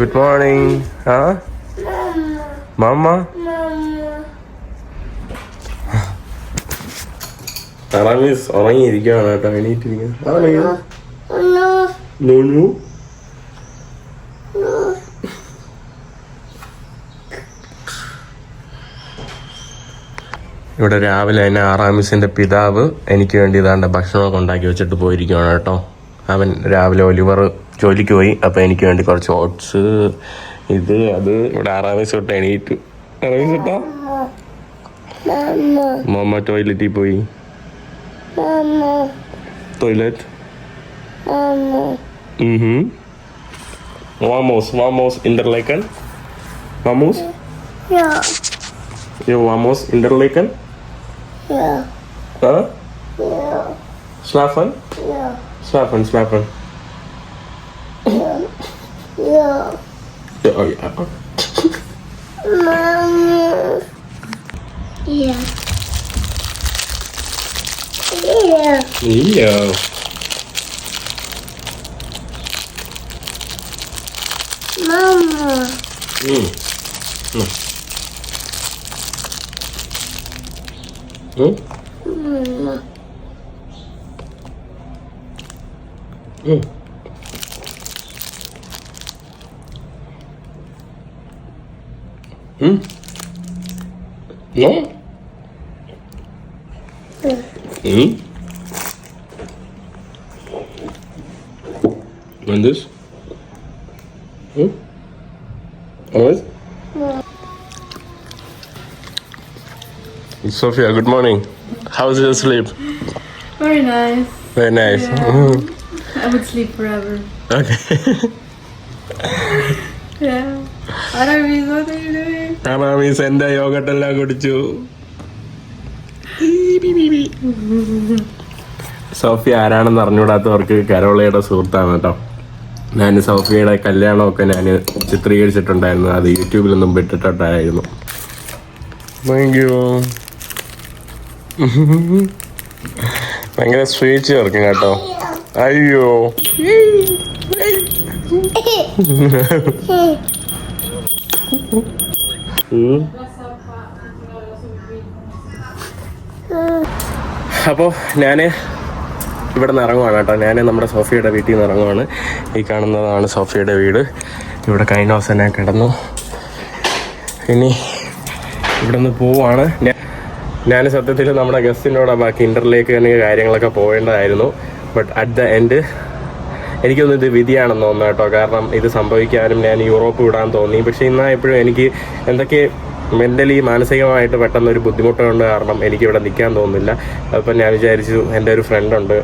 Good morning. Huh? Mama? Aramis ഉറങ്ങിയിരിക്കുകയാണ് കേട്ടോ. എണീറ്റിരിക്കുന്നു. നൂനു ഇവിടെ രാവിലെ തന്നെ ആറാമിസിന്റെ പിതാവ് എനിക്ക് വേണ്ടി ഇതാണ്ട് ഭക്ഷണമൊക്കെ ഉണ്ടാക്കി വെച്ചിട്ട് പോയിരിക്കുകയാണ് കേട്ടോ. അവൻ രാവിലെ ഒലിവർ ജോലിക്ക് പോയി. അപ്പം എനിക്ക് വേണ്ടി കുറച്ച് ഓട്സ് ഇത് അത് ഇവിടെ ആറാമിസ് തൊട്ട് എണീറ്റു. ആറാമിസ് തൊട്ടാ മമ്മ ടോയ്ലറ്റിൽ പോയി. Toilet Vamos Interlaken. Vamos? Ja. Jo, vamos Interlaken? Ja. Huh? Ja. Slapen? Ja. Slapen. Ja. Ja, oh ja. Mama. Ja. Ja. Ja. Mama. Mm. Mm. Mama. Mm. Mm. No? Mm. And this? Alright? Sophia, good morning. How's your sleep? Very nice. Very nice. Yeah. I would sleep forever. Okay. Yeah. Aramis, what are you doing? Aramis എൻ്റെ യോഗട്ടെല്ലാം കുടിച്ചു. Sophia ആരാണെന്ന് അറിഞ്ഞുകൂടാത്തവർക്ക് കരോളയുടെ സുഹൃത്താണ് കേട്ടോ. ഞാൻ സോഫിയയുടെ കല്യാണമൊക്കെ ഞാൻ ചിത്രീകരിച്ചിട്ടുണ്ടായിരുന്നു. അത് യൂട്യൂബിലൊന്നും വിട്ടിട്ടുണ്ടായിരുന്നു. Thank you. ഭയങ്കര സ്വീറ്റ് ചേർക്കും കേട്ടോ. അയ്യോ അപ്പോൾ ഞാൻ ഇവിടെ നിന്ന് ഇറങ്ങുവാണ് കേട്ടോ. ഞാൻ നമ്മുടെ സോഫിയയുടെ വീട്ടിൽ നിന്ന് ഇറങ്ങുവാണ്. ഈ കാണുന്നതാണ് സോഫിയയുടെ വീട്. ഇവിടെ കഴിഞ്ഞ ദിവസം ഞാൻ കിടന്നു. ഇനി ഇവിടെ നിന്ന് പോവാണ്. ഞാൻ സത്യത്തിൽ നമ്മുടെ ഗസ്റ്റിനോട് ബാക്കി ഇൻ്റർലേക്ക് തന്നെ കാര്യങ്ങളൊക്കെ പോവേണ്ടതായിരുന്നു. ബട്ട് അറ്റ് ദ എൻഡ് എനിക്കൊന്നും ഇത് വിധിയാണെന്ന് തോന്നുന്നു കേട്ടോ. കാരണം ഇത് സംഭവിക്കാനും ഞാൻ യൂറോപ്പ് വിടാൻ തോന്നി. പക്ഷേ ഇന്നായപ്പോഴും എനിക്ക് എന്തൊക്കെ മെൻ്റലി മാനസികമായിട്ട് പെട്ടെന്നൊരു ബുദ്ധിമുട്ടുണ്ട്. കാരണം എനിക്കിവിടെ നിൽക്കാൻ തോന്നുന്നില്ല. അപ്പം ഞാൻ വിചാരിച്ചു, എൻ്റെ ഒരു ഫ്രണ്ടുണ്ട്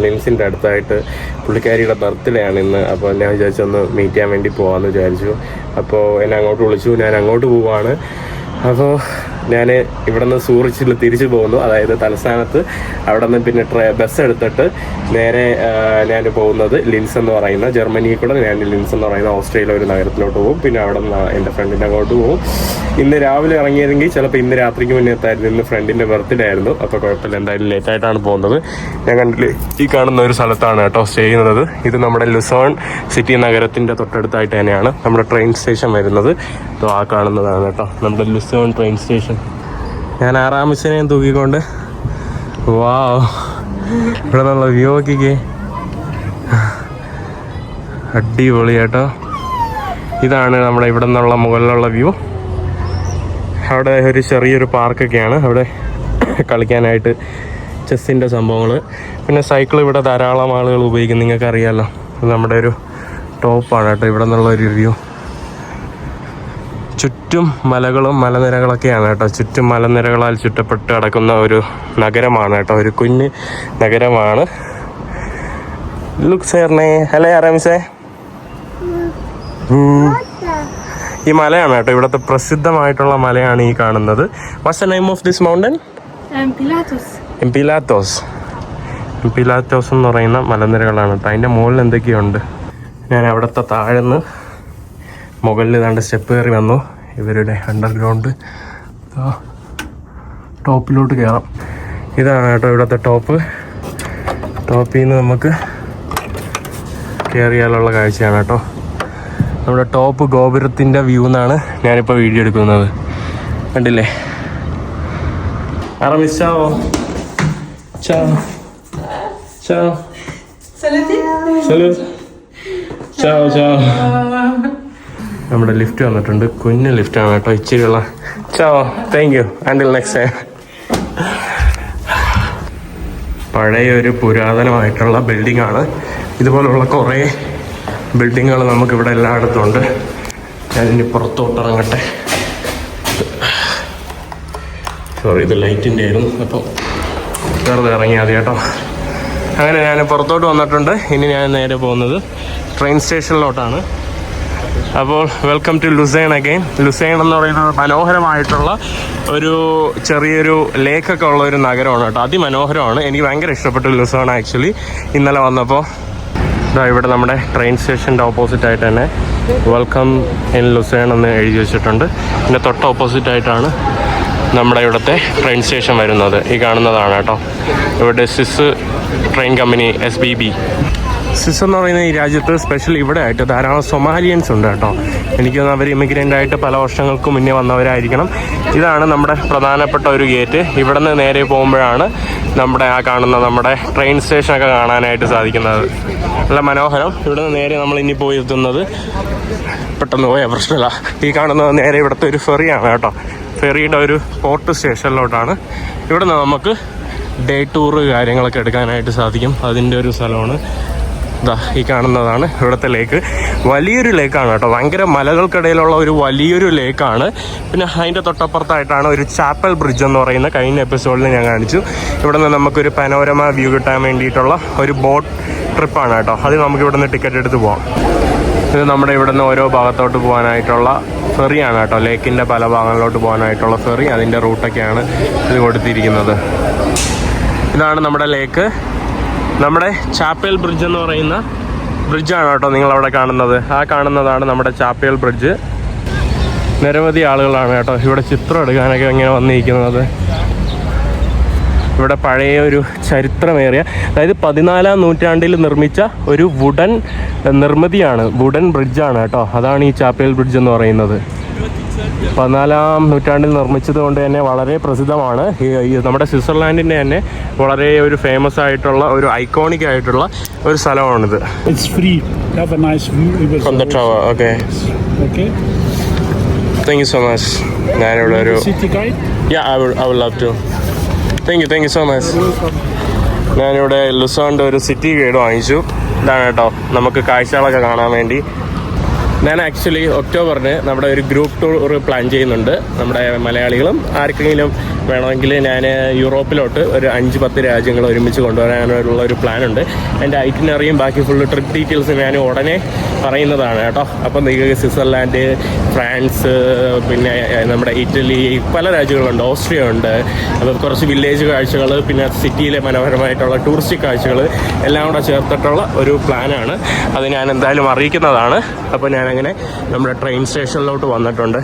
ലിൻസിൻ്റെ അടുത്തായിട്ട്, പുള്ളിക്കാരിയുടെ ബർത്ത്ഡേ ആണ് ഇന്ന്. അപ്പോൾ ഞാൻ വിചാരിച്ചു ഒന്ന് മീറ്റ് ചെയ്യാൻ വേണ്ടി പോകാമെന്ന് വിചാരിച്ചു. അപ്പോൾ എന്നെ അങ്ങോട്ട് വിളിച്ചു. ഞാൻ അങ്ങോട്ട് പോവാണ്. അപ്പോൾ ഞാൻ ഇവിടെ നിന്ന് സൂറിച്ചിൽ തിരിച്ചു പോകുന്നു. അതായത് തലസ്ഥാനത്ത്. അവിടെ നിന്ന് പിന്നെ ബസ് എടുത്തിട്ട് നേരെ ഞാൻ പോകുന്നത് ലിൻസ് എന്ന് പറയുന്ന ജർമ്മനിയിൽ കൂടെ ഞാൻ ലിൻസ് എന്ന് പറയുന്ന ഓസ്ട്രേലിയ ഒരു നഗരത്തിലോട്ട് പോകും. പിന്നെ അവിടെ നിന്ന് എൻ്റെ ഫ്രണ്ടിൻ്റെ അങ്ങോട്ട് പോകും. ഇന്ന് രാവിലെ ഇറങ്ങിയതെങ്കിൽ ചിലപ്പോൾ ഇന്ന് രാത്രിക്ക് മുന്നേ എത്തായിരുന്നു. ഇന്ന് ഫ്രണ്ടിൻ്റെ ബർത്ത്ഡേ ആയിരുന്നു. അപ്പോൾ കുഴപ്പമില്ല, എന്തായാലും ലേറ്റായിട്ടാണ് പോകുന്നത്. ഞാൻ കണ്ടില്ലേ, ഈ കാണുന്ന ഒരു സ്ഥലത്താണ് കേട്ടോ സ്റ്റേ ചെയ്യുന്നത്. ഇത് നമ്മുടെ ലുസോൺ സിറ്റി നഗരത്തിൻ്റെ തൊട്ടടുത്തായിട്ട് തന്നെയാണ് നമ്മുടെ ട്രെയിൻ സ്റ്റേഷൻ വരുന്നത്. ആ കാണുന്നതാണ് കേട്ടോ നമ്മുടെ ലുസോൺ ട്രെയിൻ സ്റ്റേഷൻ. ഞാൻ ആറാമിസിനെയും തൂക്കിക്കൊണ്ട് വാവ് ഇവിടെ നിന്നുള്ള വ്യൂ നോക്കിക്കേ, അടിപൊളി കേട്ടോ. ഇതാണ് നമ്മുടെ ഇവിടെ നിന്നുള്ള മുകളിലുള്ള വ്യൂ. അവിടെ ഒരു ചെറിയൊരു പാർക്കൊക്കെയാണ്, അവിടെ കളിക്കാനായിട്ട് ചെസ്സിൻ്റെ സംഭവങ്ങൾ. പിന്നെ സൈക്കിൾ ഇവിടെ ധാരാളം ആളുകൾ ഉപയോഗിക്കും, നിങ്ങൾക്കറിയാമല്ലോ. നമ്മുടെ ഒരു ടോപ്പാണ് കേട്ടോ ഇവിടെ നിന്നുള്ള ഒരു വ്യൂ. ചുറ്റും മലകളും മലനിരകളൊക്കെയാണ് കേട്ടോ. ചുറ്റും മലനിരകളാൽ ചുറ്റപ്പെട്ട് കിടക്കുന്ന ഒരു നഗരമാണ് കേട്ടോ, ഒരു കുഞ്ഞ് നഗരമാണ്. ലുക്ക് സേർണേ. ഹലോ ആറാമിസേ. ഈ മലയാണ് കേട്ടോ ഇവിടുത്തെ പ്രസിദ്ധമായിട്ടുള്ള മലയാണ് ഈ കാണുന്നത്. What's the name of this mountain? എംപിലാത്തോസ് എന്ന് പറയുന്ന മലനിരകളാണ് കേട്ടോ. അതിൻ്റെ മുകളിൽ എന്തൊക്കെയുണ്ട്. ഞാൻ അവിടുത്തെ താഴ്ന്ന് മുകളിൽ ഏതാണ്ട് സ്റ്റെപ്പ് കയറി വന്നു. ഇവരുടെ അണ്ടർഗ്രൗണ്ട് ടോപ്പിലോട്ട് കയറാം. ഇതാണ് കേട്ടോ ഇവിടുത്തെ ടോപ്പ്. ടോപ്പിൽ നിന്ന് നമുക്ക് കയറിയാലുള്ള കാഴ്ചയാണ് കേട്ടോ. നമ്മുടെ ടോപ്പ് ഗോപുരത്തിൻ്റെ വ്യൂ എന്നാണ് ഞാനിപ്പോൾ വീഡിയോ എടുക്കുന്നത്. കണ്ടില്ലേ? Aramis, ciao. Ciao. Ciao. Salut. Salut. Ciao, ciao. നമ്മുടെ ലിഫ്റ്റ് വന്നിട്ടുണ്ട്. കുഞ്ഞ് ലിഫ്റ്റാണ് കേട്ടോ, ഇച്ചിരിയുള്ള. Ciao. Thank you. Until next time. പഴയ ഒരു പുരാതനമായിട്ടുള്ള ബിൽഡിംഗ് ആണ്. ഇതുപോലുള്ള കുറേ ബിൽഡിങ്ങുകൾ നമുക്കിവിടെ എല്ലായിടത്തും ഉണ്ട്. ഞാനിനി പുറത്തോട്ടിറങ്ങട്ടെ. സോറി, ഇത് ലൈറ്റിൻ്റെ ആയിരുന്നു, അപ്പം വെറുതെ ഇറങ്ങിയാൽ മതി കേട്ടോ. അങ്ങനെ ഞാൻ പുറത്തോട്ട് വന്നിട്ടുണ്ട്. ഇനി ഞാൻ നേരെ പോകുന്നത് ട്രെയിൻ സ്റ്റേഷനിലോട്ടാണ്. അപ്പോൾ welcome to Lucerne again. Lucerne എന്ന് പറയുന്നത് മനോഹരമായിട്ടുള്ള ഒരു ചെറിയൊരു ലേക്കൊക്കെ ഉള്ള ഒരു നഗരമാണ് കേട്ടോ. അതിമനോഹരമാണ്. എനിക്ക് ഭയങ്കര ഇഷ്ടപ്പെട്ടു ലുസേൺ ആക്ച്വലി. ഇന്നലെ വന്നപ്പോൾ ഇവിടെ നമ്മുടെ ട്രെയിൻ സ്റ്റേഷൻ്റെ ഓപ്പോസിറ്റായിട്ട് തന്നെ വെൽക്കം ഇൻ ലുസേൺ എന്ന് എഴുതി വെച്ചിട്ടുണ്ട്. പിന്നെ തൊട്ട് ഓപ്പോസിറ്റായിട്ടാണ് നമ്മുടെ ഇവിടുത്തെ ട്രെയിൻ സ്റ്റേഷൻ വരുന്നത്. ഈ കാണുന്നതാണ് കേട്ടോ. ഇവിടെ സിസ് ട്രെയിൻ കമ്പനി SBB. സിസ് എന്ന് പറയുന്ന ഈ രാജ്യത്ത് സ്പെഷ്യൽ ഇവിടെ ആയിട്ട് ധാരാളം സൊമാലിയൻസ് ഉണ്ട് കേട്ടോ. എനിക്ക് തോന്നുന്നു അവർ ഇമിഗ്രൻ്റ് ആയിട്ട് പല വർഷങ്ങൾക്ക് മുന്നേ വന്നവരായിരിക്കണം. ഇതാണ് നമ്മുടെ പ്രധാനപ്പെട്ട ഒരു ഗേറ്റ്. ഇവിടെ നിന്ന് നേരെ പോകുമ്പോഴാണ് നമ്മുടെ ആ കാണുന്ന നമ്മുടെ ട്രെയിൻ സ്റ്റേഷനൊക്കെ കാണാനായിട്ട് സാധിക്കുന്നത്. നല്ല മനോഹരം. ഇവിടെ നിന്ന് നേരെ നമ്മൾ ഇനി പോയി എത്തുന്നത്, പെട്ടെന്ന് പോയാൽ പ്രശ്നമില്ല, ഈ കാണുന്നത് നേരെ ഇവിടുത്തെ ഒരു ഫെറിയാണ് കേട്ടോ. ഫെറിയുടെ ഒരു പോർട്ട് സ്റ്റേഷനിലോട്ടാണ്. ഇവിടെ നിന്ന് നമുക്ക് ഡേ ടൂറ് കാര്യങ്ങളൊക്കെ എടുക്കാനായിട്ട് സാധിക്കും. അതിൻ്റെ ഒരു സ്ഥലമാണ് ഇതാ ഈ കാണുന്നതാണ് ഇവിടുത്തെ ലേക്ക്. വലിയൊരു ലേക്കാണ് കേട്ടോ. ഭയങ്കര മലകൾക്കിടയിലുള്ള ഒരു വലിയൊരു ലേക്കാണ്. പിന്നെ അതിൻ്റെ തൊട്ടപ്പുറത്തായിട്ടാണ് ഒരു ചാപ്പൽ ബ്രിഡ്ജ് എന്ന് പറയുന്ന കഴിഞ്ഞ എപ്പിസോഡിൽ ഞാൻ കാണിച്ചു. ഇവിടെ നിന്ന് നമുക്കൊരു പനോരമ വ്യൂ കിട്ടാൻ വേണ്ടിയിട്ടുള്ള ഒരു ബോട്ട് ട്രിപ്പാണ് കേട്ടോ. അത് നമുക്ക് ഇവിടെ നിന്ന് ടിക്കറ്റ് എടുത്ത് പോകാം. ഇത് നമ്മുടെ ഇവിടെ നിന്ന് ഓരോ ഭാഗത്തോട്ട് പോകാനായിട്ടുള്ള ഫെറിയാണ് കേട്ടോ. ലേക്കിൻ്റെ പല ഭാഗങ്ങളിലോട്ട് പോകാനായിട്ടുള്ള ഫെറി. അതിൻ്റെ റൂട്ടൊക്കെയാണ് ഇത് കൊടുത്തിരിക്കുന്നത്. ഇതാണ് നമ്മുടെ ലേക്ക്. നമ്മുടെ ചാപ്പൽ ബ്രിഡ്ജ് എന്ന് പറയുന്ന ബ്രിഡ്ജാണ് കേട്ടോ നിങ്ങളവിടെ കാണുന്നത്. ആ കാണുന്നതാണ് നമ്മുടെ ചാപ്പൽ ബ്രിഡ്ജ്. നിരവധി ആളുകളാണ് കേട്ടോ ഇവിടെ ചിത്രം എടുക്കാനൊക്കെ ഇങ്ങനെ വന്നിരിക്കുന്നത്. ഇവിടെ പഴയ ഒരു ചരിത്രമേറിയ, അതായത് 14-ാം നൂറ്റാണ്ടിൽ നിർമ്മിച്ച ഒരു വുഡൻ നിർമ്മിതിയാണ്, വുഡൻ ബ്രിഡ്ജാണ് കേട്ടോ. അതാണ് ഈ ചാപ്പൽ ബ്രിഡ്ജ് എന്ന് പറയുന്നത്. 14-ാം നൂറ്റാണ്ടിൽ നിർമ്മിച്ചത് കൊണ്ട് തന്നെ വളരെ പ്രസിദ്ധമാണ്. നമ്മുടെ സ്വിറ്റ്സർലാൻഡിൻ്റെ തന്നെ വളരെ ഒരു ഫേമസ് ആയിട്ടുള്ള ഒരു ഐക്കോണിക് ആയിട്ടുള്ള ഒരു സ്ഥലമാണിത്. It's free. Have a nice view From the tower. Okay. Okay. Thank you so much. ഞാനിവിടെ ഒരു City guide. Yeah, I would love to. Thank you so much. ഞാനിവിടെ ലുസോണിൻ്റെ ഒരു സിറ്റി ഗൈഡ് വാങ്ങിച്ചു. ഇതാണ് കേട്ടോ നമുക്ക് കാഴ്ചകളൊക്കെ കാണാൻ വേണ്ടി. ഞാൻ ആക്ച്വലി ഒക്ടോബറിന് നമ്മുടെ ഒരു ഗ്രൂപ്പ് ടൂർ പ്ലാൻ ചെയ്യുന്നുണ്ട്. നമ്മുടെ മലയാളികളും ആർക്കെങ്കിലും വേണമെങ്കിൽ ഞാൻ യൂറോപ്പിലോട്ട് ഒരു 5-10 രാജ്യങ്ങൾ ഒരുമിച്ച് കൊണ്ടുവരാനുള്ള ഒരു പ്ലാനുണ്ട്. എൻ്റെ ഐറ്റിനറിയും ബാക്കി ഫുള്ള് ട്രിപ്പ് ഡീറ്റെയിൽസും ഞാൻ ഉടനെ പറയുന്നതാണ് കേട്ടോ. അപ്പം നിങ്ങൾക്ക് സ്വിറ്റ്സർലാൻഡ്, ഫ്രാൻസ്, പിന്നെ നമ്മുടെ ഇറ്റലി, പല രാജ്യങ്ങളുണ്ട്, ഓസ്ട്രിയ ഉണ്ട്. അപ്പോൾ കുറച്ച് വില്ലേജ് കാഴ്ചകൾ, പിന്നെ സിറ്റിയിലെ മനോഹരമായിട്ടുള്ള ടൂറിസ്റ്റ് കാഴ്ചകൾ എല്ലാം കൂടെ ചേർത്തിട്ടുള്ള ഒരു പ്ലാനാണ്. അത് ഞാൻ എന്തായാലും അറിയിക്കുന്നതാണ്. അപ്പോൾ ഞാനങ്ങനെ നമ്മുടെ ട്രെയിൻ സ്റ്റേഷനിലോട്ട് വന്നിട്ടുണ്ട്.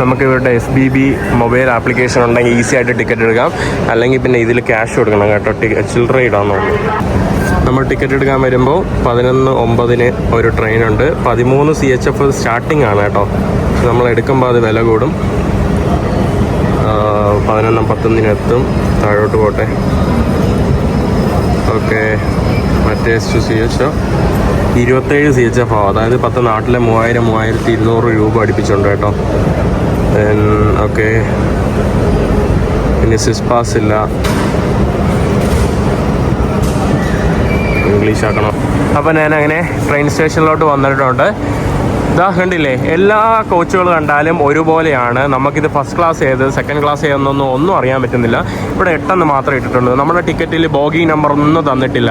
നമുക്ക് ഇവരുടെ SBB മൊബൈൽ ആപ്ലിക്കേഷൻ ഉണ്ടെങ്കിൽ ഈസി ആയിട്ട് ടിക്കറ്റ് എടുക്കാം. അല്ലെങ്കിൽ പിന്നെ ഇതിൽ ക്യാഷ് കൊടുക്കണം കേട്ടോ. ചില്ലറ ഇടാന്ന് തോന്നുന്നു. നമ്മൾ ടിക്കറ്റ് എടുക്കാൻ വരുമ്പോൾ 11:09 ഒരു ട്രെയിനുണ്ട്. 13 CHF സ്റ്റാർട്ടിംഗ് ആണ് കേട്ടോ. നമ്മൾ എടുക്കുമ്പോൾ അത് വില കൂടും. 11:10 എത്തും. താഴോട്ട് പോട്ടെ. ഓക്കെ, മറ്റേ CHF 27 CHF ആവും. അതായത് 10 നാട്ടിലെ 3000-3200 രൂപ അടുപ്പിച്ചുണ്ട് കേട്ടോ. ഓക്കെ, പിന്നെ സിസ് പാസ് ഇല്ല, ഇംഗ്ലീഷ് ആക്കണം. അപ്പോൾ ഞാനങ്ങനെ ട്രെയിൻ സ്റ്റേഷനിലോട്ട് വന്നിട്ടുണ്ട്. ഇതാ കണ്ടില്ലേ, എല്ലാ കോച്ചുകൾ കണ്ടാലും ഒരുപോലെയാണ്. നമുക്കിത് ഫസ്റ്റ് ക്ലാസ് ഏത്, സെക്കൻഡ് ക്ലാസ് ഏതെന്നൊന്നും ഒന്നും അറിയാൻ പറ്റുന്നില്ല. ഇവിടെ 8 മാത്രമേ ഇട്ടിട്ടുള്ളൂ. നമ്മുടെ ടിക്കറ്റിൽ ബോഗി നമ്പർ ഒന്നും തന്നിട്ടില്ല.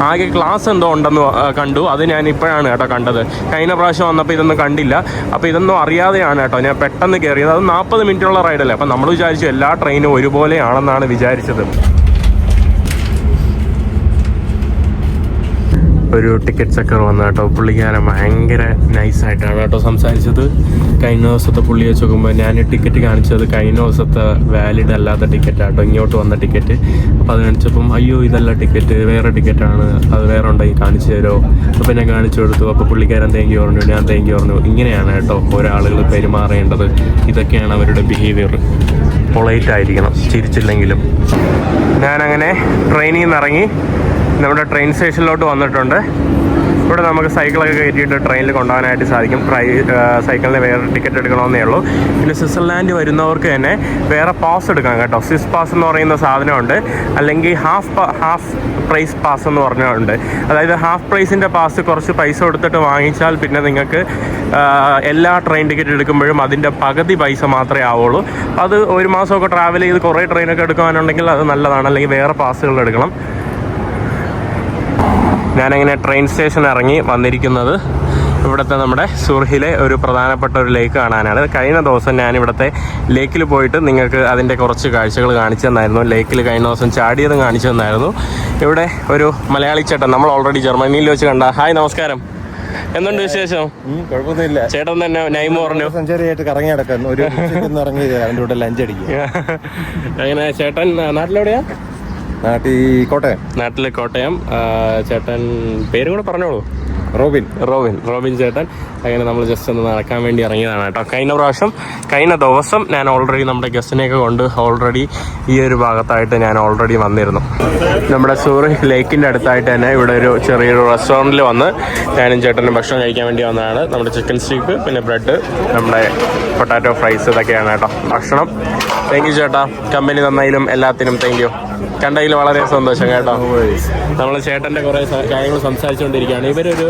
ആകെ ക്ലാസ് എന്തോ ഉണ്ടെന്ന് കണ്ടു. അത് ഞാൻ ഇപ്പോഴാണ് കേട്ടോ കണ്ടത്. കഴിഞ്ഞ പ്രാവശ്യം വന്നപ്പോൾ ഇതൊന്നും കണ്ടില്ല. അപ്പോൾ ഇതൊന്നും അറിയാതെയാണ് കേട്ടോ ഞാൻ പെട്ടെന്ന് കയറിയത്. അത് 40 മിനിറ്റുള്ള റൈഡല്ലേ. അപ്പം നമ്മൾ വിചാരിച്ചു എല്ലാ ട്രെയിനും ഒരുപോലെയാണെന്നാണ് വിചാരിച്ചത്. ഒരു ടിക്കറ്റ് ചെക്കർ വന്നു കേട്ടോ. പുള്ളിക്കാരൻ ഭയങ്കര നൈസായിട്ടാണ് കേട്ടോ സംസാരിച്ചത്. കഴിഞ്ഞ ദിവസത്തെ പുള്ളി വെച്ച് നോക്കുമ്പോൾ ഞാൻ ടിക്കറ്റ് കാണിച്ചത് കഴിഞ്ഞ ദിവസത്തെ വാലിഡ് അല്ലാത്ത ടിക്കറ്റാട്ടോ, ഇങ്ങോട്ട് വന്ന ടിക്കറ്റ്. അപ്പോൾ അത് കാണിച്ചപ്പം അയ്യോ ഇതല്ല ടിക്കറ്റ്, വേറെ ടിക്കറ്റാണ്, അത് വേറെ ഉണ്ടെങ്കിൽ കാണിച്ചു തരുമോ. അപ്പോൾ ഞാൻ കാണിച്ചു കൊടുത്തു. അപ്പോൾ പുള്ളിക്കാരൻ തേങ്കി പറഞ്ഞു, ഞാൻ തേങ്കി പറഞ്ഞു. ഇങ്ങനെയാണ് കേട്ടോ ഒരാളുകൾ പെരുമാറേണ്ടത്. ഇതൊക്കെയാണ് അവരുടെ ബിഹേവിയർ. പൊളൈറ്റ് ആയിരിക്കണം, ചിരിച്ചില്ലെങ്കിലും. ഞാനങ്ങനെ ട്രെയിനിൽ നിന്ന് ഇറങ്ങി നമ്മുടെ ട്രെയിൻ സ്റ്റേഷനിലോട്ട് വന്നിട്ടുണ്ട്. ഇവിടെ നമുക്ക് സൈക്കിളൊക്കെ കയറ്റിയിട്ട് ട്രെയിനിൽ കൊണ്ടുപോകാനായിട്ട് സാധിക്കും. സൈക്കിളിന് വേറെ ടിക്കറ്റ് എടുക്കണമെന്നേ ഉള്ളൂ. പിന്നെ സ്വിറ്റ്സർലാൻഡ് വരുന്നവർക്ക് തന്നെ വേറെ പാസ് എടുക്കാം കേട്ടോ. സ്വിസ് പാസ് എന്ന് പറയുന്ന സാധനമുണ്ട്, അല്ലെങ്കിൽ ഹാഫ് പ്രൈസ് പാസ് എന്ന് പറഞ്ഞുണ്ട്. അതായത് ഹാഫ് പ്രൈസിൻ്റെ പാസ് കുറച്ച് പൈസ കൊടുത്തിട്ട് വാങ്ങിച്ചാൽ പിന്നെ നിങ്ങൾക്ക് എല്ലാ ട്രെയിൻ ടിക്കറ്റ് എടുക്കുമ്പോഴും അതിൻ്റെ പകുതി പൈസ മാത്രമേ ആവുള്ളൂ. അത് ഒരു മാസമൊക്കെ ട്രാവൽ ചെയ്ത് കുറേ ട്രെയിനൊക്കെ എടുക്കാനുണ്ടെങ്കിൽ അത് നല്ലതാണ്. അല്ലെങ്കിൽ വേറെ പാസുകൾ എടുക്കണം. ഞാനങ്ങനെ ട്രെയിൻ സ്റ്റേഷൻ ഇറങ്ങി വന്നിരിക്കുന്നത് ഇവിടുത്തെ നമ്മുടെ സൂറിഹിലെ ഒരു പ്രധാനപ്പെട്ട ഒരു ലേക്ക് കാണാനാണ്. കഴിഞ്ഞ ദിവസം ഞാൻ ഇവിടുത്തെ ലേക്കിൽ പോയിട്ട് നിങ്ങൾക്ക് അതിൻ്റെ കുറച്ച് കാഴ്ചകൾ കാണിച്ചു തന്നായിരുന്നു. ലേക്കിൽ കഴിഞ്ഞ ദിവസം ചാടിയതും കാണിച്ചു തന്നായിരുന്നു. ഇവിടെ ഒരു മലയാളി ചേട്ടൻ നമ്മൾ ഓൾറെഡി ജർമ്മനിയിൽ വെച്ച് കണ്ട. ഹായ്, നമസ്കാരം. എന്തുണ്ട് വിശേഷം? കുഴപ്പമൊന്നുമില്ല. ചേട്ടൻ തന്നെ നൈമ് പറഞ്ഞു സെഞ്ചുറിയായിട്ട് കറങ്ങി നടക്കുന്നു. ഒരു ഇറങ്ങി അവൻ്റെ കൂടെ ലഞ്ച് അടിക്കുക. അങ്ങനെ ചേട്ടൻ നാട്ടിലെവിടെയാ? കോട്ടയം. നാട്ടിലെ കോട്ടയം. ചേട്ടൻ പേരും കൂടെ പറഞ്ഞോളൂ. റോബിൻ ചേട്ടൻ. അങ്ങനെ നമ്മൾ ജസ്റ്റ് ഒന്ന് നടക്കാൻ വേണ്ടി ഇറങ്ങിയതാണ് കേട്ടോ. കഴിഞ്ഞ ദിവസം ഞാൻ ഓൾറെഡി നമ്മുടെ ഗസ്റ്റിനെയൊക്കെ കൊണ്ട് ഓൾറെഡി ഈ ഒരു ഭാഗത്തായിട്ട് ഞാൻ ഓൾറെഡി വന്നിരുന്നു. നമ്മുടെ സൂറിഹ് ലേക്കിൻ്റെ അടുത്തായിട്ട് തന്നെ ഇവിടെ ഒരു ചെറിയൊരു റെസ്റ്റോറൻറ്റിൽ വന്ന് ഞാനും ചേട്ടനും ഭക്ഷണം കഴിക്കാൻ വേണ്ടി വന്നതാണ്. നമ്മുടെ ചിക്കൻ സ്റ്റീക്ക്, പിന്നെ ബ്രെഡ്, നമ്മുടെ പൊട്ടാറ്റോ ഫ്രൈസ്, ഇതൊക്കെയാണ് കേട്ടോ ഭക്ഷണം. താങ്ക് യു ചേട്ടാ, കമ്പനി തന്നതിലും എല്ലാത്തിനും താങ്ക് യു. കണ്ടതിൽ വളരെ സന്തോഷം കേട്ടോ. നമ്മൾ ചേട്ടൻ്റെ കുറേ കാര്യങ്ങൾ സംസാരിച്ചുകൊണ്ടിരിക്കുകയാണ്. ഇവരൊരു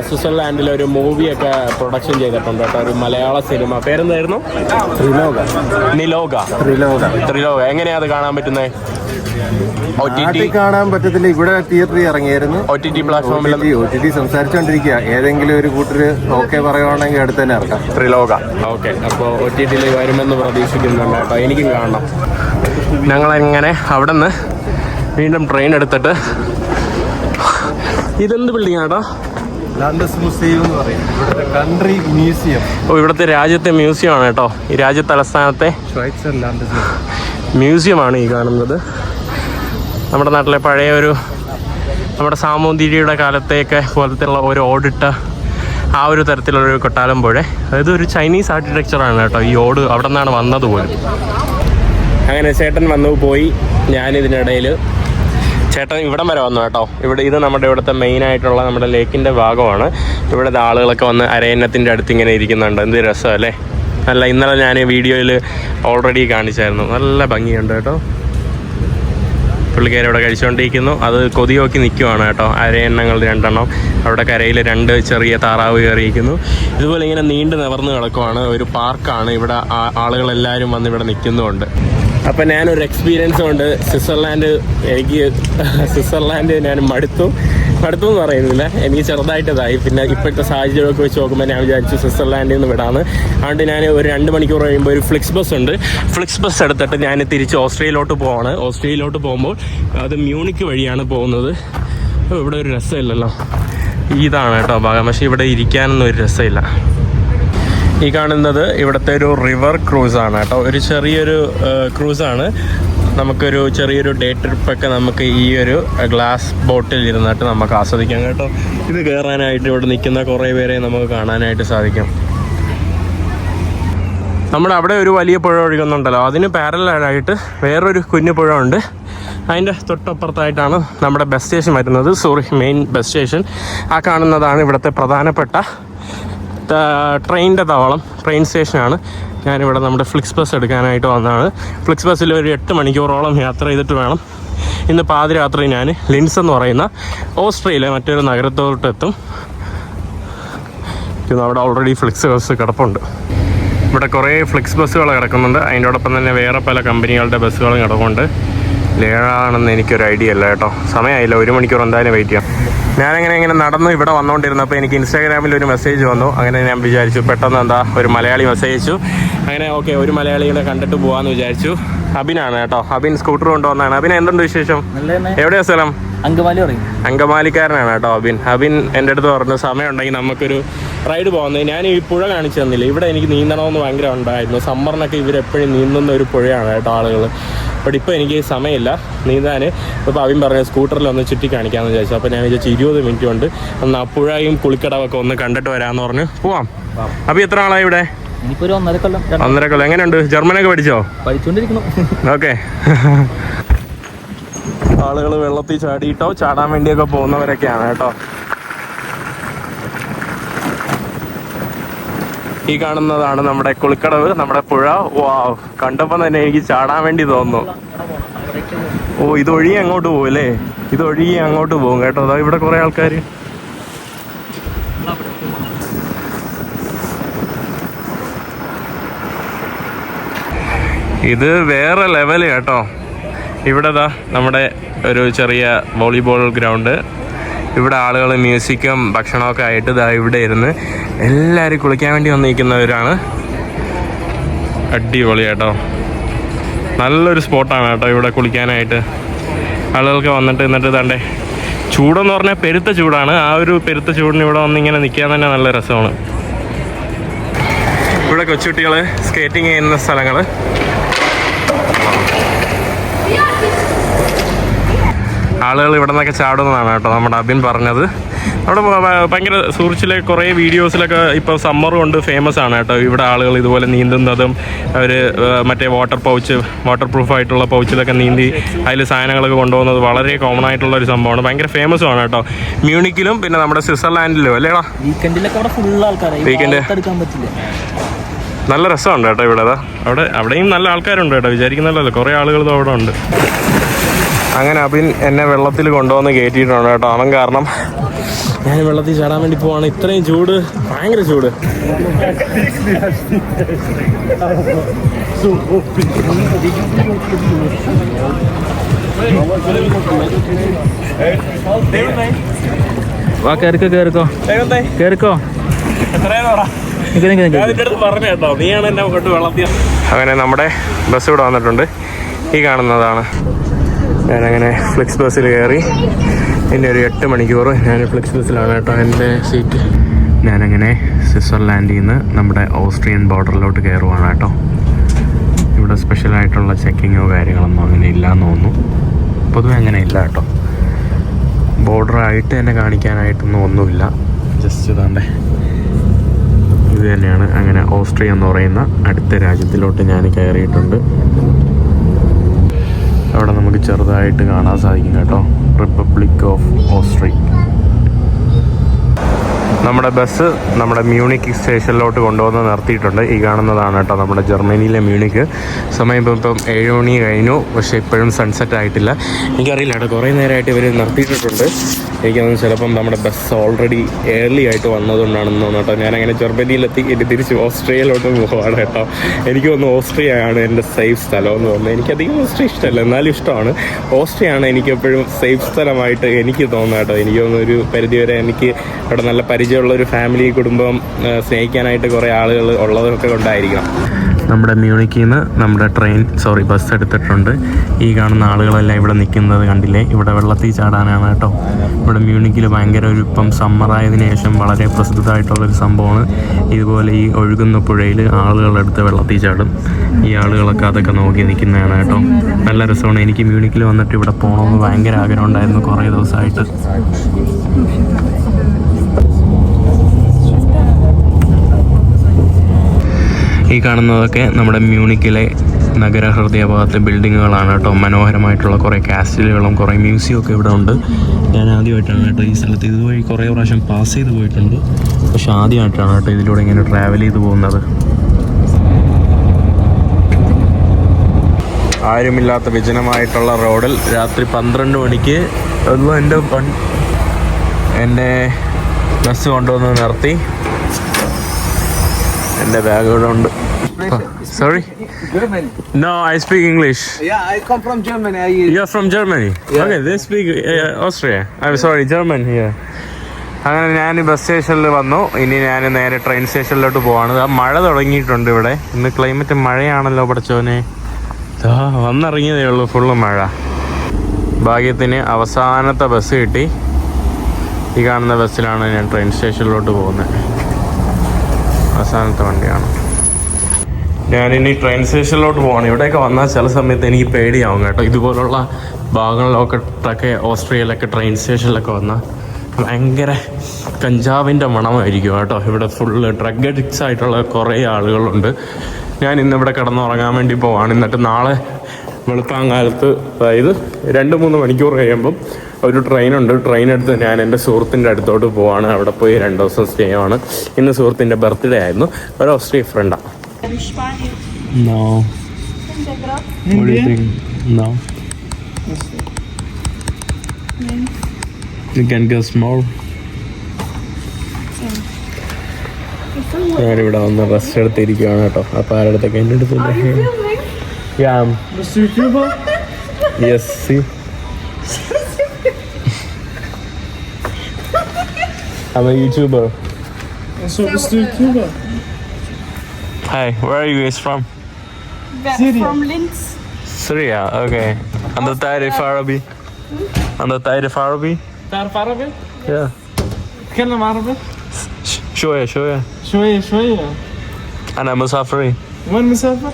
സ്വിറ്റ്സർലാൻഡിലെ ഒരു മൂവിയൊക്കെ പ്രൊഡക്ഷൻ ചെയ്തിട്ടുണ്ട് കേട്ടോ, ഒരു മലയാള സിനിമ. പേരെന്തായിരുന്നു? ത്രിലോക. എങ്ങനെയാ അത് കാണാൻ പറ്റുന്നത്? OTT കാണാൻ പറ്റത്തില്ല. ഇവിടെ തിയേറ്ററിൽ ഇറങ്ങിയായിരുന്നു. OTT പ്ലാറ്റ്ഫോമിൽ OTT സംസാരിച്ചോണ്ടിരിക്കുക. ഏതെങ്കിലും ഒരു കൂട്ടര് ഓക്കെ പറയുവാണെങ്കിൽ അടുത്ത് തന്നെ ഇറക്കാം. ത്രിലോക. ഓക്കെ, അപ്പോൾ OTTയിൽ വരുമെന്ന് പ്രതീക്ഷിക്കുന്നുണ്ട് കേട്ടോ. എനിക്കും കാണണം. ഞങ്ങളെങ്ങനെ അവിടെ നിന്ന് വീണ്ടും ട്രെയിൻ എടുത്തിട്ട്, ഇതെന്ത് ബിൽഡിംഗ് ആട്ടോ? ലാൻഡസ് മ്യൂസിയം എന്ന് പറയും. ഇവിടുത്തെ കൺട്രി മ്യൂസിയം. ഇവിടുത്തെ രാജ്യത്തെ മ്യൂസിയം ആണ് കേട്ടോ. ഈ രാജ്യ തലസ്ഥാനത്തെ മ്യൂസിയമാണ് ഈ കാണുന്നത്. നമ്മുടെ നാട്ടിലെ പഴയ നമ്മുടെ സാമൂതിരിയുടെ കാലത്തേക്ക് പോലത്തെയുള്ള ഒരു ഓടിട്ട ആ ഒരു തരത്തിലുള്ളൊരു കൊട്ടാരം പോലെ. അതായത് ഒരു ചൈനീസ് ആർക്കിടെക്ചറാണ് കേട്ടോ ഈ ഓട്. അവിടെ നിന്നാണ് വന്നത് പോലും. അങ്ങനെ ചേട്ടൻ വന്നു പോയി. ഞാനിതിനിടയിൽ ചേട്ടൻ ഇവിടം വരെ വന്നു കേട്ടോ. ഇത് നമ്മുടെ ഇവിടുത്തെ മെയിനായിട്ടുള്ള നമ്മുടെ ലേക്കിൻ്റെ ഭാഗമാണ്. ഇവിടുത്തെ ആളുകളൊക്കെ വന്ന് അരയന്നത്തിൻ്റെ അടുത്ത് ഇങ്ങനെ ഇരിക്കുന്നുണ്ട്. എന്ത് രസമല്ലേ. നല്ല, ഇന്നലെ ഞാൻ വീഡിയോയിൽ ഓൾറെഡി കാണിച്ചായിരുന്നു. നല്ല ഭംഗിയുണ്ട് കേട്ടോ. പുള്ളിക്കാരിവിടെ കഴിച്ചുകൊണ്ടിരിക്കുന്നു. അത് കൊതി നോക്കി നിൽക്കുവാണ് കേട്ടോ. അരയന്നങ്ങൾ 2 എണ്ണം. അവിടെ കരയിൽ 2 ചെറിയ താറാവ് കയറിയിരിക്കുന്നു. ഇതുപോലെ ഇങ്ങനെ നീണ്ടു നിവർന്ന് കിടക്കുവാണ്. ഒരു പാർക്കാണ്. ഇവിടെ ആളുകളെല്ലാവരും വന്ന് ഇവിടെ നിൽക്കുന്നുമുണ്ട്. അപ്പം ഞാനൊരു എക്സ്പീരിയൻസ് കൊണ്ട് സ്വിറ്റ്സർലാൻഡ് ഞാൻ മടുത്തു എന്ന് പറയുന്നില്ല, എനിക്ക് ചെറുതായിട്ടതായി. പിന്നെ ഇപ്പോഴത്തെ സാഹചര്യമൊക്കെ വെച്ച് നോക്കുമ്പോൾ ഞാൻ വിചാരിച്ചു സ്വിറ്റ്സർലാൻഡിൽ നിന്ന് വിടാമെന്ന്. അതുകൊണ്ട് ഞാൻ ഒരു 2 മണിക്കൂർ കഴിയുമ്പോൾ ഒരു ഫ്ലിക്സ് ബസ് ഉണ്ട്. ഫ്ലിക്സ് ബസ് എടുത്തിട്ട് ഞാൻ തിരിച്ച് ഓസ്ട്രിയയിലോട്ട് പോവാണ്. ഓസ്ട്രിയയിലോട്ട് പോകുമ്പോൾ അത് മ്യൂണിക്ക് വഴിയാണ് പോകുന്നത്. ഇവിടെ ഒരു രസമില്ലല്ലോ. ഇതാണ് കേട്ടോ ഭാഗം. പക്ഷേ ഇവിടെ ഇരിക്കാനൊന്നും ഒരു രസമില്ല. ഈ കാണുന്നത് ഇവിടുത്തെ ഒരു റിവർ ക്രൂസാണ് കേട്ടോ. ഒരു ചെറിയൊരു ക്രൂസാണ്. നമുക്കൊരു ചെറിയൊരു ഡേ ട്രിപ്പൊക്കെ നമുക്ക് ഈ ഒരു ഗ്ലാസ് ബോട്ടിൽ ഇരുന്നിട്ട് നമുക്ക് ആസ്വദിക്കാം കേട്ടോ. ഇത് കയറാനായിട്ട് ഇവിടെ നിൽക്കുന്ന കുറേ പേരെ നമുക്ക് കാണാനായിട്ട് സാധിക്കും. നമ്മുടെ അവിടെ ഒരു വലിയ പുഴ ഒഴുകുന്നുണ്ടല്ലോ, അതിന് പാരലായിട്ട് വേറൊരു കുഞ്ഞു പുഴ ഉണ്ട്. അതിൻ്റെ തൊട്ടപ്പുറത്തായിട്ടാണ് നമ്മുടെ ബസ് സ്റ്റേഷൻ വരുന്നത്, സൂറിഹ് മെയിൻ ബസ് സ്റ്റേഷൻ. ആ കാണുന്നതാണ് ഇവിടുത്തെ പ്രധാനപ്പെട്ട ട്രെയിനിൻ്റെ താവളം, ട്രെയിൻ സ്റ്റേഷനാണ്. ഞാനിവിടെ നമ്മുടെ ഫ്ലിക്സ് ബസ് എടുക്കാനായിട്ട് വന്നതാണ്. ഫ്ലിക്സ് ബസ്സിൽ ഒരു 8 മണിക്കൂറോളം യാത്ര ചെയ്തിട്ട് വേണം ഇന്ന് പാതിരാത്രി ഞാൻ ലിൻസ് എന്ന് പറയുന്ന ഓസ്ട്രിയയിലെ മറ്റൊരു നഗരത്തോട്ടെത്തും. അവിടെ ഓൾറെഡി ഫ്ലിക്സ് ബസ് കിടപ്പുണ്ട്. ഇവിടെ കുറേ ഫ്ലിക്സ് ബസ്സുകൾ കിടക്കുന്നുണ്ട്. അതിൻ്റോടൊപ്പം തന്നെ വേറെ പല കമ്പനികളുടെ ബസ്സുകളും കിടക്കുന്നുണ്ട്. ഏതാണെന്ന് എനിക്കൊരു ഐഡിയ അല്ല കേട്ടോ. സമയമായില്ല, 1 മണിക്കൂർ എന്തായാലും വെയിറ്റ് ചെയ്യാം. ഞാനങ്ങനെ നടന്നു ഇവിടെ വന്നുകൊണ്ടിരുന്നപ്പോൾ എനിക്ക് ഇൻസ്റ്റാഗ്രാമിൽ ഒരു മെസ്സേജ് വന്നു. അങ്ങനെ ഞാൻ വിചാരിച്ചു പെട്ടെന്ന് ഒരു മലയാളി മെസ്സേജ് അയച്ചു. അങ്ങനെ ഓക്കെ, ഒരു മലയാളികളെ കണ്ടിട്ട് പോകാമെന്ന് വിചാരിച്ചു. അബിനാണ് കേട്ടോ. അബിൻ സ്കൂട്ടർ കൊണ്ടുവന്നതാണ്. അബിൻ എന്തുണ്ട് വിശേഷം? എവിടെയാ സ്ഥലം? അങ്കമാലി പറയും. അങ്കമാലിക്കാരനാണ് കേട്ടോ അബിൻ. അബിൻ എൻ്റെ അടുത്ത് പറഞ്ഞു സമയം ഉണ്ടെങ്കിൽ നമുക്കൊരു റൈഡ് പോകുന്നത്. ഞാൻ ഈ പുഴ കാണിച്ചു തന്നില്ല, ഇവിടെ എനിക്ക് നീന്തണമെന്ന് ഭയങ്കര ഉണ്ടായിരുന്നു. സമ്മറിനൊക്കെ ഇവരെപ്പോഴും നീന്തുന്ന ഒരു പുഴയാണ് കേട്ടോ ആളുകൾ. ബട്ട് ഇപ്പോൾ എനിക്ക് സമയമില്ല നീന്താൻ. ഇപ്പോൾ അബിൻ പറഞ്ഞു സ്കൂട്ടറിൽ ഒന്ന് ചുറ്റി കാണിക്കാമെന്ന് വിചാരിച്ചു. അപ്പോൾ ഞാൻ വിചാരിച്ചു 20 മിനിറ്റ് കൊണ്ട് ഒന്ന് ആ പുഴയും കുളിക്കടവൊക്കെ ഒന്ന് കണ്ടിട്ട് വരാമെന്ന് പറഞ്ഞു. പോവാം. അപ്പോൾ എത്ര ആളായി ഇവിടെ? എനിക്കൊരു 1.5 കൊല്ലം. 1.5 കൊല്ലം. എങ്ങനെയുണ്ട്? ജർമ്മനൊക്കെ പഠിച്ചോ? പഠിച്ചുകൊണ്ടിരിക്കണം. ഓക്കെ. ആളുകൾ വെള്ളത്തിൽ ചാടിയിട്ടോ ചാടാൻ വേണ്ടിയൊക്കെ പോകുന്നവരൊക്കെയാണ് കേട്ടോ. ഈ കാണുന്നതാണ് നമ്മുടെ കുളിക്കടവ്, നമ്മുടെ പുഴ. വാവ്, കണ്ടപ്പോൾ തന്നെ എനിക്ക് ചാടാൻ വേണ്ടി തോന്നുന്നു. ഓ, ഇതൊഴുകി അങ്ങോട്ട് പോകും അല്ലേ? ഇതൊഴുകി അങ്ങോട്ട് പോകും കേട്ടോ. അതാ ഇവിടെ കുറേ ആൾക്കാർ. ഇത് വേറെ ലെവല് കേട്ടോ. ഇവിടെ ദാ നമ്മുടെ ഒരു ചെറിയ വോളിബോൾ ഗ്രൗണ്ട്. ഇവിടെ ആളുകൾ മ്യൂസിക്കും ഭക്ഷണമൊക്കെ ആയിട്ട് ദാ ഇവിടെ ഇരുന്ന് എല്ലാവരും കുളിക്കാൻ വേണ്ടി വന്നിരിക്കുന്നവരാണ്. അടിപൊളി കേട്ടോ. നല്ലൊരു സ്പോട്ടാണ് കേട്ടോ ഇവിടെ കുളിക്കാനായിട്ട്. ആളുകൾക്ക് എന്നിട്ട് തണ്ടേ ചൂടെന്ന് പറഞ്ഞാൽ പെരുത്ത ചൂടാണ്. ആ ഒരു പെരുത്ത ചൂടിന് ഇവിടെ വന്നിങ്ങനെ നിൽക്കാൻ തന്നെ നല്ല രസമാണ്. ഇവിടെ കൊച്ചുകുട്ടികൾ സ്കേറ്റിംഗ് ചെയ്യുന്ന സ്ഥലങ്ങൾ. ആളുകൾ ഇവിടെ നിന്നൊക്കെ ചാടുന്നതാണ് കേട്ടോ നമ്മുടെ അബിൻ പറഞ്ഞത്. അവിടെ ഭയങ്കര സൂറിച്ചിലെ കുറേ വീഡിയോസിലൊക്കെ ഇപ്പോൾ സമ്മർ കൊണ്ട് ഫേമസ് ആണ് കേട്ടോ. ഇവിടെ ആളുകൾ ഇതുപോലെ നീന്തുന്നതും അവർ മറ്റേ വാട്ടർ പ്രൂഫ് ആയിട്ടുള്ള പൗച്ചിലൊക്കെ നീന്തി അതിൽ സാധനങ്ങളൊക്കെ കൊണ്ടുപോകുന്നത് വളരെ കോമൺ ആയിട്ടുള്ള ഒരു സംഭവമാണ്. ഭയങ്കര ഫേമസും ആണ് കേട്ടോ. മ്യൂണിക്കിലും പിന്നെ നമ്മുടെ സ്വിറ്റ്സർലാൻഡിലും അല്ലേടാ? വീക്കെൻഡ് നല്ല രസമുണ്ട് കേട്ടോ ഇവിടെ. അവിടെയും നല്ല ആൾക്കാരുണ്ട് കേട്ടോ, വിചാരിക്കുന്നല്ലോ കുറേ ആളുകൾ അവിടെ ഉണ്ട്. അങ്ങനെ അബിൻ എന്നെ വെള്ളത്തിൽ കൊണ്ടുവന്ന് കയറ്റിയിട്ടുണ്ട് കേട്ടോ. അവൻ കാരണം ഞാൻ വെള്ളത്തിൽ ചാടാൻ വേണ്ടി പോവാണ്. ഇത്രയും ചൂട്, ഭയങ്കര ചൂട്. വാ, കേറിക്കോ കേറിക്കോ കേറിക്കോ. അങ്ങനെ നമ്മുടെ ബസ് ഇവിടെ വന്നിട്ടുണ്ട്. ഈ കാണുന്നതാണ്. ഞാനങ്ങനെ ഫ്ലിക്സ് ബസ്സിൽ കയറി. പിന്നെ ഒരു 8 മണിക്കൂർ ഞാൻ ഫ്ലിക്സ് ബസ്സിലാണ് കേട്ടോ എൻ്റെ സീറ്റ്. ഞാനങ്ങനെ സ്വിറ്റ്സർലാൻഡിൽ നിന്ന് നമ്മുടെ ഓസ്ട്രിയൻ ബോർഡറിലോട്ട് കയറുവാണ് കേട്ടോ. ഇവിടെ സ്പെഷ്യലായിട്ടുള്ള ചെക്കിങ്ങോ കാര്യങ്ങളൊന്നും അങ്ങനെ ഇല്ലയെന്ന് തോന്നുന്നു. പൊതുവെ അങ്ങനെ ഇല്ല കേട്ടോ. ബോർഡറായിട്ട് തന്നെ കാണിക്കാനായിട്ടൊന്നും ഒന്നുമില്ല. ജസ്റ്റ് ഇതാണ്ടേ ഇത് തന്നെയാണ്. അങ്ങനെ ഓസ്ട്രിയ എന്ന് പറയുന്ന അടുത്ത രാജ്യത്തിലോട്ട് ഞാൻ കയറിയിട്ടുണ്ട്. അവിടെ നമുക്ക് ചെറുതായിട്ട് കാണാൻ സാധിക്കും കേട്ടോ, റിപ്പബ്ലിക് ഓഫ് ഓസ്ട്രിയ. നമ്മുടെ ബസ് നമ്മുടെ മ്യൂണിക് സ്റ്റേഷനിലോട്ട് കൊണ്ടുവന്ന് നിർത്തിയിട്ടുണ്ട്. ഈ കാണുന്നതാണ് കേട്ടോ നമ്മുടെ ജർമ്മനിയിലെ മ്യൂണിക്. സമയം ഇപ്പം 7 മണി കഴിഞ്ഞു, പക്ഷേ ഇപ്പോഴും സൺസെറ്റ് ആയിട്ടില്ല. എനിക്കറിയില്ല കേട്ടോ, കുറേ നേരമായിട്ട് ഇവർ നിർത്തിയിട്ടുണ്ട്. എനിക്കതൊന്നും ചിലപ്പം നമ്മുടെ ബസ് ഓൾറെഡി ഏർലി ആയിട്ട് വന്നതുകൊണ്ടാണെന്ന് തോന്നുന്നു കേട്ടോ. ഞാനങ്ങനെ ജർമ്മനിയിലെത്തി ഇനി തിരിച്ച് ഓസ്ട്രിയയിലോട്ട് പോവാണ് കേട്ടോ. എനിക്ക് തോന്നുന്നു ഓസ്ട്രിയയാണ് എൻ്റെ സേഫ് സ്ഥലം എന്ന് തോന്നുന്നു. എനിക്കധികം ഓസ്ട്രിയ ഇഷ്ടമല്ല, എന്നാലും ഇഷ്ടമാണ്. ഓസ്ട്രിയയാണ് എനിക്കെപ്പോഴും സേഫ് സ്ഥലമായിട്ട് എനിക്ക് തോന്നുന്നത് കേട്ടോ. എനിക്ക് തോന്നുന്നു ഒരു പരിധിവരെ എനിക്ക് അവിടെ നല്ല പരിചയമുള്ളൊരു ഫാമിലി, കുടുംബം, സ്നേഹിക്കാനായിട്ട് കുറേ ആളുകൾ ഉള്ളതൊക്കെ കൊണ്ടായിരിക്കണം. നമ്മുടെ മ്യൂണിക്കിൽ നിന്ന് നമ്മുടെ ബസ് എടുത്തിട്ടുണ്ട്. ഈ കാണുന്ന ആളുകളെല്ലാം ഇവിടെ നിൽക്കുന്നത് കണ്ടില്ലേ? ഇവിടെ വെള്ളത്തിൽ ചാടാനാണ് കേട്ടോ. ഇവിടെ മ്യൂണിക്കിൽ ഭയങ്കര ഇപ്പം സമ്മറായതിനു ശേഷം വളരെ പ്രസിദ്ധമായിട്ടുള്ളൊരു സംഭവമാണ്. ഇതുപോലെ ഈ ഒഴുകുന്ന പുഴയിൽ ആളുകളെടുത്ത് വെള്ളത്തിൽ ചാടും. ഈ ആളുകളൊക്കെ അതൊക്കെ നോക്കി നിൽക്കുന്നതാണ് കേട്ടോ. നല്ല രസമാണ്. എനിക്ക് മ്യൂണിക്കിൽ വന്നിട്ട് ഇവിടെ പോകണമെന്ന് ഭയങ്കര ആഗ്രഹം ഉണ്ടായിരുന്നു കുറേ ദിവസമായിട്ട്. ഈ കാണുന്നതൊക്കെ നമ്മുടെ മ്യൂണിക്കിലെ നഗരഹൃദയഭാഗത്തെ ബിൽഡിങ്ങുകളാണ് കേട്ടോ. മനോഹരമായിട്ടുള്ള കുറേ കാസ്റ്റലുകളും കുറേ മ്യൂസിയം ഒക്കെ ഇവിടെ ഉണ്ട്. ഞാൻ ആദ്യമായിട്ടാണ് കേട്ടോ ഈ സ്ഥലത്ത്, ഇതുവഴി കുറേ പ്രാവശ്യം പാസ് ചെയ്ത് പോയിട്ടുണ്ട്, പക്ഷെ ആദ്യമായിട്ടാണ് കേട്ടോ ഇതിലൂടെ ഇങ്ങനെ ട്രാവൽ ചെയ്ത് പോകുന്നത്. ആരുമില്ലാത്ത വിജനമായിട്ടുള്ള റോഡിൽ രാത്രി 12 മണിക്ക് എൻ്റെ ബസ് കൊണ്ടുവന്ന് നിർത്തി. എൻ്റെ ബാഗ് ഇവിടെ ഉണ്ട്. Sorry? Germany. No, I speak English. Yeah, I come from Germany. You're from Germany? Yeah. Okay, they speak Austria. I'm sorry, German here. അങ്ങനെ ഞാൻ ബസ് സ്റ്റേഷനിൽ വന്നു. ഇനി ഞാൻ നേരെ ട്രെയിൻ സ്റ്റേഷനിലോട്ട് പോവാണ്. മഴ തുടങ്ങിയിട്ടുണ്ട് ഇവിടെ. ഇന്ന് ക്ലൈമറ്റ് മഴയാണല്ലോ പഠിച്ചോനെ. വന്നിറങ്ങിയതേ ഉള്ളൂ, ഫുള്ള് മഴ. ഭാഗ്യത്തിന് അവസാനത്തെ ബസ് കിട്ടി. ഈ കാണുന്ന ബസ്സിലാണ് ഞാൻ ട്രെയിൻ സ്റ്റേഷനിലോട്ട് പോകുന്നത്. അവസാനത്തെ വണ്ടിയാണ്. ഞാനിനി ട്രെയിൻ സ്റ്റേഷനിലോട്ട് പോകണം. ഇവിടെയൊക്കെ വന്നാൽ ചില സമയത്ത് എനിക്ക് പേടിയാവും കേട്ടോ. ഇതുപോലുള്ള ഭാഗങ്ങളിലൊക്കെ ഓസ്ട്രിയയിലൊക്കെ ട്രെയിൻ സ്റ്റേഷനിലൊക്കെ വന്നാൽ ഭയങ്കര കഞ്ചാവിൻ്റെ മണമായിരിക്കും കേട്ടോ. ഇവിടെ ഫുള്ള് ഡ്രഗ് അഡിക്ട്സ് ആയിട്ടുള്ള കുറേ ആളുകളുണ്ട്. ഞാൻ ഇന്നിവിടെ കിടന്നുറങ്ങാൻ വേണ്ടി പോവാണ്. എന്നിട്ട് നാളെ വെളുപ്പാങ്കാലത്ത്, അതായത് 2-3 മണിക്കൂർ കഴിയുമ്പം ഒരു ട്രെയിനുണ്ട്. ട്രെയിൻ എടുത്ത് ഞാൻ എൻ്റെ സുഹൃത്തിൻ്റെ അടുത്തോട്ട് പോവാണ്. അവിടെ പോയി 2 ദിവസം സ്റ്റേ ആണ്. ഇന്ന് സുഹൃത്തിൻ്റെ ബർത്ത്ഡേ ആയിരുന്നു. ഒരു ഓസ്ട്രിയ ഫ്രണ്ടാണ്. No. What do you think? No. You can guess more. ഞാനിവിടെ വന്ന് റെസ്റ്റ് എടുത്തിരിക്കുകയാണ് കേട്ടോ. അപ്പോൾ ആരടുത്തൊക്കെ എൻ്റെ അടുത്തില്ല. Mr. YouTuber? Yes, see? I'm a YouTuber. Also, Mr. YouTuber? Hi, where are you guys from? Syria. From Linz. Syria, okay. On the Taarif Arabi? On the Taarif Arabi? تعرف عربي؟ Yeah. تتكلم عربي؟ شوية شوية. شوية. أنا مسافري. وين مسافر؟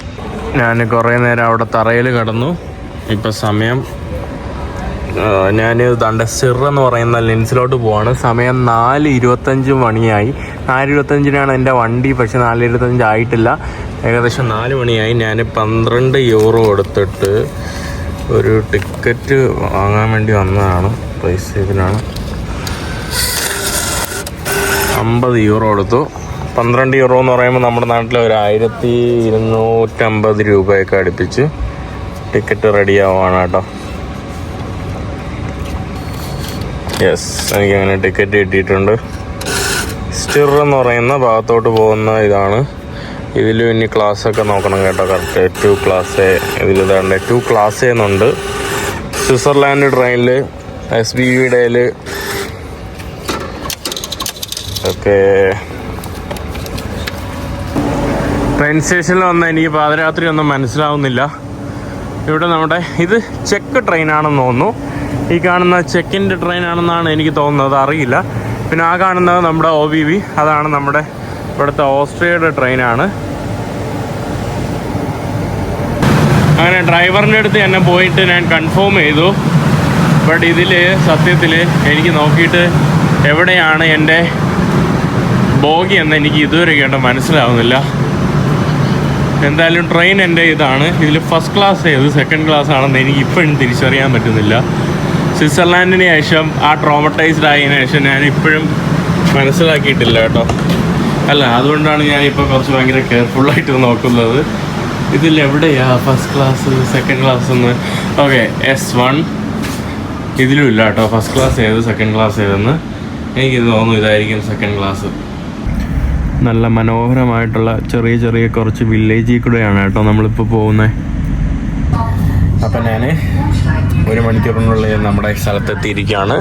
ഞാൻ കുറേ നേരം അവിടെ തറയിൽ കിടന്നു. ഇപ്പം സമയം ഞാൻ ദാണ്ടെ സിർ എന്ന് പറയുന്ന ലിൻസിലോട്ട് പോവാണ്. സമയം 4:25 മണിയായി. 4:25 എൻ്റെ വണ്ടി, പക്ഷെ 4:25 ആയിട്ടില്ല. ഏകദേശം 4 മണിയായി. ഞാൻ 12 യൂറോ കൊടുത്തിട്ട് ഒരു ടിക്കറ്റ് വാങ്ങാൻ വേണ്ടി വന്നതാണ്. പ്രൈസ് ഇതിനാണ് 50 യൂറോ കൊടുത്തു. 12 യൂറോ എന്ന് പറയുമ്പോൾ നമ്മുടെ നാട്ടിൽ ഒരു 1250 രൂപയൊക്കെ അടുപ്പിച്ച് ടിക്കറ്റ് റെഡി ആവുകയാണ് കേട്ടോ. യെസ്, എനിക്കങ്ങനെ ടിക്കറ്റ് കിട്ടിയിട്ടുണ്ട്. സ്റ്റിർ എന്ന് പറയുന്ന ഭാഗത്തോട്ട് പോകുന്ന ഇതാണ്. ഇതിൽ ഇനി ക്ലാസ്സൊക്കെ നോക്കണം കേട്ടോ. കറക്റ്റ് 2 ക്ലാസ് ഇതിൽ ഇതാണ്ട് 2 ക്ലാസ് എന്നുണ്ട്. സ്വിറ്റ്സർലാൻഡ് ട്രെയിനിൽ SBVയുടെയിൽ ഒക്കെ. ട്രെയിൻ സ്റ്റേഷനിൽ വന്നാൽ എനിക്ക് പാതിരാത്രി ഒന്നും മനസ്സിലാവുന്നില്ല. ഇവിടെ നമ്മുടെ ഇത് ചെക്ക് ട്രെയിനാണെന്ന് തോന്നുന്നു. ഈ കാണുന്ന ചെക്കിൻ്റെ ട്രെയിനാണെന്നാണ് എനിക്ക് തോന്നുന്നത്, അറിയില്ല. പിന്നെ ആ കാണുന്നത് നമ്മുടെ OBV, അതാണ് നമ്മുടെ ഇവിടുത്തെ ഓസ്ട്രിയയുടെ ട്രെയിനാണ്. അങ്ങനെ ഡ്രൈവറിൻ്റെ അടുത്ത് എന്നെ പോയിട്ട് ഞാൻ കൺഫേം ചെയ്തു. ബട്ട് ഇതിൽ സത്യത്തിൽ എനിക്ക് നോക്കിയിട്ട് എവിടെയാണ് എൻ്റെ ബോഗി എന്ന് എനിക്ക് ഇതുവരെ കേട്ടോ മനസ്സിലാവുന്നില്ല. എന്തായാലും ട്രെയിൻ എൻ്റെ ഇതാണ്. ഇതിൽ ഫസ്റ്റ് ക്ലാസ് ഏത് സെക്കൻഡ് ക്ലാസ് ആണെന്ന് എനിക്ക് ഇപ്പോഴും തിരിച്ചറിയാൻ പറ്റുന്നില്ല. സ്വിറ്റ്സർലാൻഡിന് ശേഷം ആ ട്രോമറ്റൈസ്ഡ് ആയതിനു ശേഷം ഞാൻ ഇപ്പോഴും മനസ്സിലാക്കിയിട്ടില്ല കേട്ടോ. അല്ല, അതുകൊണ്ടാണ് ഞാനിപ്പോൾ കുറച്ച് ഭയങ്കര കെയർഫുള്ളായിട്ട് നോക്കുന്നത്. ഇതിൽ എവിടെയാ ഫസ്റ്റ് ക്ലാസ് സെക്കൻഡ് ക്ലാസ് എന്ന്. ഓക്കെ, S1 ഇതിലും ഇല്ല കേട്ടോ. ഫസ്റ്റ് ക്ലാസ് ഏത് സെക്കൻഡ് ക്ലാസ് ഏതെന്ന് എനിക്കിത് തോന്നുന്നു ഇതായിരിക്കും സെക്കൻഡ് ക്ലാസ്. നല്ല മനോഹരമായിട്ടുള്ള ചെറിയ ചെറിയ കുറച്ച് വില്ലേജിൽ കൂടെയാണ് കേട്ടോ നമ്മളിപ്പോൾ പോകുന്നത്. അപ്പം ഞാൻ 1 മണിക്കൂറിനുള്ളിൽ നമ്മുടെ സ്ഥലത്തെത്തിയിരിക്കുകയാണ്.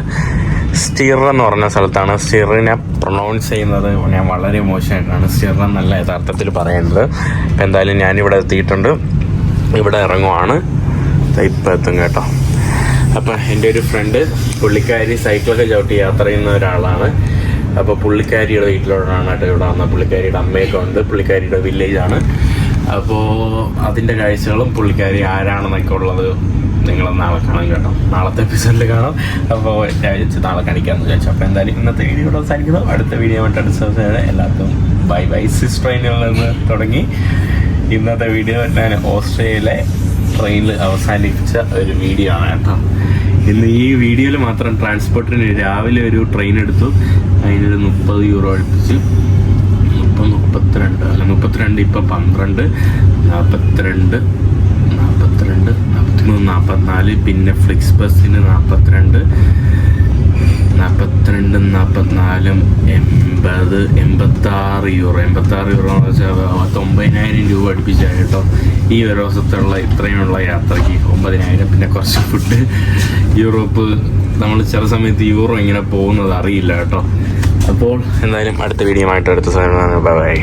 സ്റ്റിർ എന്ന് പറഞ്ഞ സ്ഥലത്താണ്. സ്റ്റിറിനെ പ്രൊണൗൺസ് ചെയ്യുന്നത് ഞാൻ വളരെ മോശമായിട്ടാണ് സ്റ്റിർ എന്നല്ല യഥാർത്ഥത്തിൽ പറയേണ്ടത്. അപ്പം എന്തായാലും ഞാനിവിടെ എത്തിയിട്ടുണ്ട്. ഇവിടെ ഇറങ്ങുവാണ്. ഇപ്പം എത്തും കേട്ടോ. അപ്പം എൻ്റെ ഒരു ഫ്രണ്ട്, പുള്ളിക്കാരി സൈക്കിളൊക്കെ ചവിട്ടി യാത്ര ചെയ്യുന്ന ഒരാളാണ്. അപ്പോൾ പുള്ളിക്കാരിയുടെ വീട്ടിലോട്ടാണ് കേട്ടോ ഇവിടെ വന്നത്. പുള്ളിക്കാരിയുടെ അമ്മയൊക്കെ ഉണ്ട്. പുള്ളിക്കാരിയുടെ വില്ലേജാണ്. അപ്പോൾ അതിൻ്റെ കാഴ്ചകളും പുള്ളിക്കാരി ആരാണെന്നൊക്കെ ഉള്ളത് നിങ്ങൾ നാളെ കാണാം കേട്ടോ. നാളത്തെ എപ്പിസോഡിൽ കാണാം. അപ്പോൾ ഞാൻ വിചാരിച്ച് നാളെ കാണിക്കാമെന്ന് വിചാരിച്ചു. അപ്പോൾ എന്തായാലും ഇന്നത്തെ വീഡിയോ ഇവിടെ അവസാനിക്കുന്നു. അടുത്ത വീഡിയോ ആയിട്ട് അടുത്ത ദിവസം എല്ലാവർക്കും ബൈ ബൈ. സ്വിസ് ട്രെയിനിൽ നിന്ന് തുടങ്ങി ഇന്നത്തെ വീഡിയോ ഞാൻ ഓസ്ട്രേലിയയിലെ ട്രെയിനിൽ അവസാനിപ്പിച്ച ഒരു വീഡിയോ ആണ് കേട്ടോ. ഇന്ന് ഈ വീഡിയോയിൽ മാത്രം ട്രാൻസ്പോർട്ടിന് രാവിലെ ഒരു ട്രെയിൻ എടുത്തു. അതിനൊരു 30 യൂറോ അടുപ്പിച്ച് 32 ഇപ്പം 12 42 43 44 പിന്നെ ഫ്ലിക്സ് ബസ്സിന് 42 44 80 86 യൂറോ എന്ന് വെച്ചാൽ 90,000 രൂപ അടുപ്പിച്ചാണ് കേട്ടോ ഈ ഒരു ദിവസത്തുള്ള ഇത്രയുമുള്ള യാത്രയ്ക്ക്. 9,000. പിന്നെ കുറച്ച് ഫുഡ്. യൂറോപ്പ് നമ്മൾ ചില സമയത്ത് യൂറോ ഇങ്ങനെ പോകുന്നത് അറിയില്ല കേട്ടോ. അപ്പോൾ എന്തായാലും അടുത്ത വീഡിയോ ആയിട്ട് അടുത്ത സമയം ബൈ ബൈ.